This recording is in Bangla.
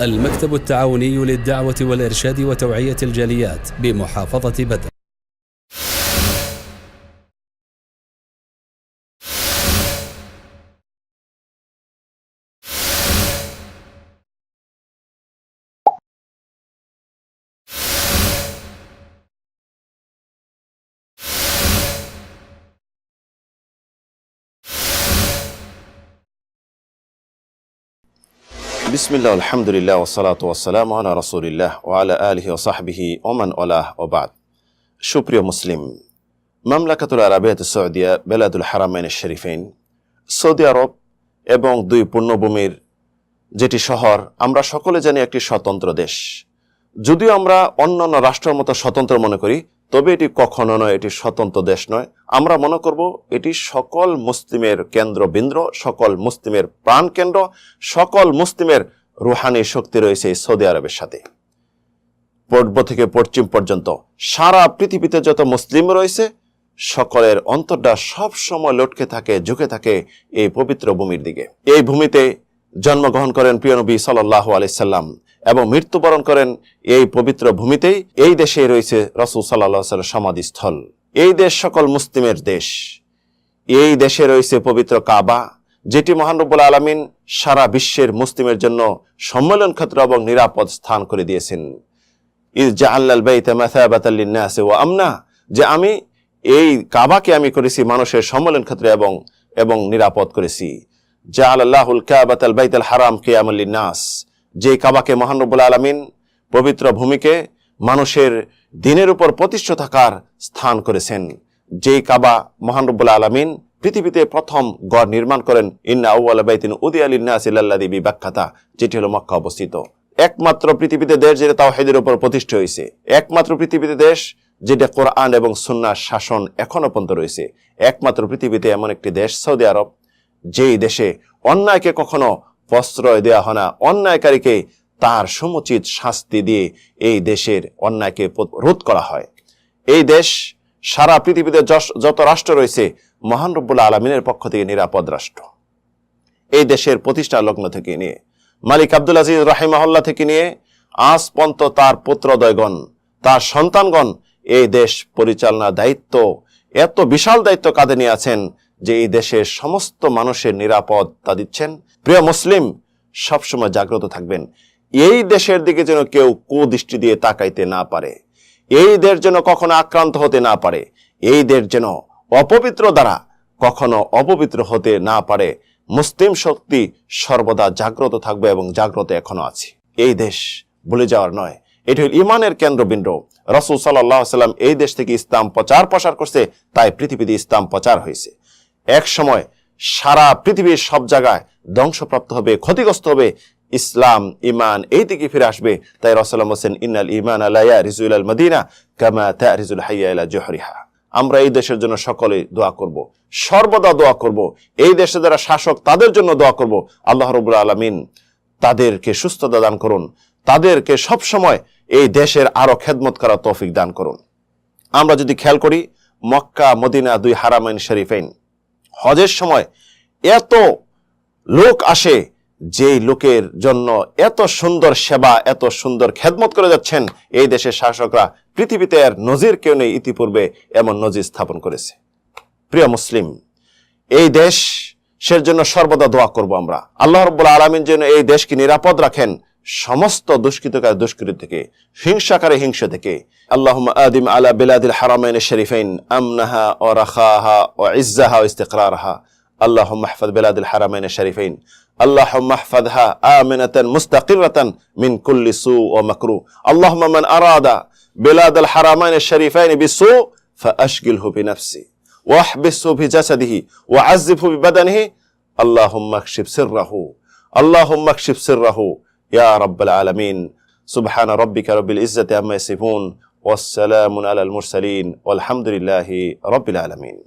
المكتب التعاوني للدعوة والإرشاد وتوعية الجاليات بمحافظة بدر. বিসমিল্লাহ আলহামদুলিল্লাহ ওয়াসসালাতু ওয়াসসালামু আলা রাসূলিল্লাহ ওয়া আলা আলিহি ওয়া সাহবিহি ওয়া মান ওয়ালাহ ওয়া বাদ। সুপ্রিয় মুসলিম, মামলাকাতুল আরাবিয়াতুস সৌদিয়া বেলাদুল হারামাইন শরীফাইন, সৌদি আরব এবং দুই পুণ্যভূমির যেটি শহর, আমরা সকলে জানি একটি স্বতন্ত্র দেশ। যদিও আমরা অন্যান্য রাষ্ট্রের মতো স্বতন্ত্র মনে করি, তবে এটি কখনো নয়, এটি স্বতন্ত্র দেশ নয়। আমরা মনে করব এটি সকল মুসলিমের কেন্দ্রবিন্দু, সকল মুসলিমের প্রাণকেন্দ্র, সকল মুসলিমের রুহানি শক্তি রয়েছে এই সৌদি আরবের সাথে। পূর্ব থেকে পশ্চিম পর্যন্ত সারা পৃথিবীতে যত মুসলিম রয়েছে, সকলের অন্তরটা সব সময় লটকে থাকে, ঝুঁকে থাকে এই পবিত্র ভূমির দিকে। এই ভূমিতে জন্মগ্রহণ করেন প্রিয় নবী সাল্লাল্লাহু আলাইহি সাল্লাম এবং মৃত্যুবরণ করেন এই পবিত্র ভূমিতেই। এই দেশে রয়েছে রাসূল সাল্লাল্লাহু আলাইহি ওয়াসাল্লামের সমাধিস্থল। এই দেশ সকল মুসলিমের দেশ। এই দেশে রয়েছে পবিত্র কাবা, যেটি মহান রব্বুল আলামিন সারা বিশ্বের মুসলিমের জন্য সম্মেলন ক্ষেত্র এবং নিরাপদ স্থান করে দিয়েছেন। ইজ জাআলনাল বাইতা মাসাবাতাল লিন-নাসি ওয়া আমনা, যে আমি এই কাবাকে আমি করেছি মানুষের সম্মেলন ক্ষেত্র এবং নিরাপদ করেছি। জাআলাল্লাহুল কাবাতাল বাইতাল হারাম কিয়ামান লিন-নাস, যে কাবাকে মহান রব্বুল আলামিন পবিত্র ভূমিকে মানুষের দিনের উপর প্রতিষ্ঠিত থাকার স্থান করেছেন। যেই কাবা মহান রব্বুল আলামিন পৃথিবীতে প্রথম গড় নির্মাণ করেন, ইন্না আউওয়ালা বাইতিন উদিয়া লিন-নাসি লাল্লাযী বিবাক্কাতা, যেটি হলো মক্কা অবস্থিত। একমাত্র পৃথিবীতে দেশ যেটা তাওহীদের উপর প্রতিষ্ঠিত হয়েছে, একমাত্র পৃথিবীতে দেশ যেটা কোরআন এবং সুন্নাহর শাসন এখনো পর্যন্ত রয়েছে, একমাত্র পৃথিবীতে এমন একটি দেশ সৌদি আরব, যেই দেশে অন্যায়কে কখনো প্রশ্রয় দেওয়া হয় না, অন্যায়কারীকে তার সমুচিত শাস্তি দিয়ে এই দেশের অন্যায়কে রোধ করা হয়। এই দেশ সারা পৃথিবীতে যত রাষ্ট্র রয়েছে, মহান রব্বুল আলামিনের পক্ষ থেকে নিরাপদ রাষ্ট্র। এই দেশের প্রতিষ্ঠা লগ্ন থেকে নিয়ে মালিক আব্দুল আজিজ রাহিমাহুল্লাহ থেকে নিয়ে আজ পর্যন্ত তার পুত্রদ্বয়গণ, তার সন্তানগণ এই দেশ পরিচালনার দায়িত্ব, এত বিশাল দায়িত্ব কাঁধে নিয়ে আছেন যে এই দেশের সমস্ত মানুষের নিরাপত্তা দিচ্ছেন। প্রিয় মুসলিম, সবসময় জাগ্রত থাকবেন। এই দেশের দিকে যেন কেউ কুদৃষ্টি দিয়ে তাকাইতে না পারে, এই দেশ যেন কখনো আক্রান্ত হতে না পারে, এই দেশ যেন অপবিত্র দ্বারা কখনো অপবিত্র হতে না পারে। মুসলিম শক্তি সর্বদা জাগ্রত থাকবে এবং জাগ্রত এখনো আছে। এই দেশ ভুলে যাওয়ার নয়, এটি হল ইমানের কেন্দ্রবিন্দু। রাসূল সাল্লাল্লাহু আলাইহি সাল্লাম এই দেশ থেকে ইসলাম প্রচার করছে, তাই পৃথিবীতে ইসলাম প্রচার হয়েছে। এক সময় সারা পৃথিবীর সব জায়গায় ধ্বংসপ্রাপ্ত হবে, ক্ষতিগ্রস্ত হবে, ইসলাম ইমান এই দিকে ফিরে আসবে। তাই রাসূলুল্লাহ বলেন, ইন্নাল ঈমান লা ইয়ারিজু ইলাল মদিনা কামা তারিজুল হাইয়া ইলা জুহরিহা। আমরা এই দেশের জন্য সকলে দোয়া করব, সর্বদা দোয়া করব। এই দেশে যারা শাসক তাদের জন্য দোয়া করব, আল্লাহ রাব্বুল আলামিন তাদেরকে সুস্থতা দান করুন, তাদেরকে সব সময় এই দেশের আরো খেদমত করার তৌফিক দান করুন। আমরা যদি খেয়াল করি, মক্কা মদিনা দুই হারামাইন শরীফাইন, হজের সময় এত লোক আসে, যেই লোকের জন্য এত সুন্দর সেবা, এত সুন্দর খেদমত করে যাচ্ছেন এই দেশের শাসকরা। পৃথিবীতে আর নজির কেউ নেই, ইতিপূর্বে এমন নজির স্থাপন করেছে। প্রিয় মুসলিম, এই দেশের জন্য সর্বদা দোয়া করব আমরা। আল্লাহ রাব্বুল আলামিন যেন এই দেশকে নিরাপদ রাখেন সমস্ত দুষ্কৃতকারী দুষ্কৃতি থেকে, হিংসাকারী হিংসা থেকে। আল্লাহুম্মা আদিম আলা বিলাদিল হারামাইন শরীফাইন আমনাহা ওয়া রাখাহা ওয়া ইজ্জাহা ওয়া ইস্তিকরারহা। আল্লাহুম্মা ইহফাজ বিলাদিল হারামাইন শরীফাইন, আল্লাহুম্মা ইহফাযহা আমিনাতান মুস্তাকিরাতান মিন কুল্লি সু ওয়া মাকরুহ। আল্লাহুম্মা মান আরাদা বিলাদিল হারামাইন শরীফাইন বিসু ফাআশগিলহু বিনাফসি ওয়া আহবিসহু বিজাসাদিহি ওয়া আযিবহু বিবাদানিহি। আল্লাহুম্মা আকশিফ সিররাহু, আল্লাহুম্মা আকশিফ সিররাহু ইয়া রাব্বাল আলামিন। সুবহান রাব্বিকা রাব্বিল ইজ্জাতি আম্মা ইয়াসিফুন ওয়াস সালামুন আলাল মুরসালিন ওয়ালহামদুলিল্লাহি রাব্বিল আলামিন।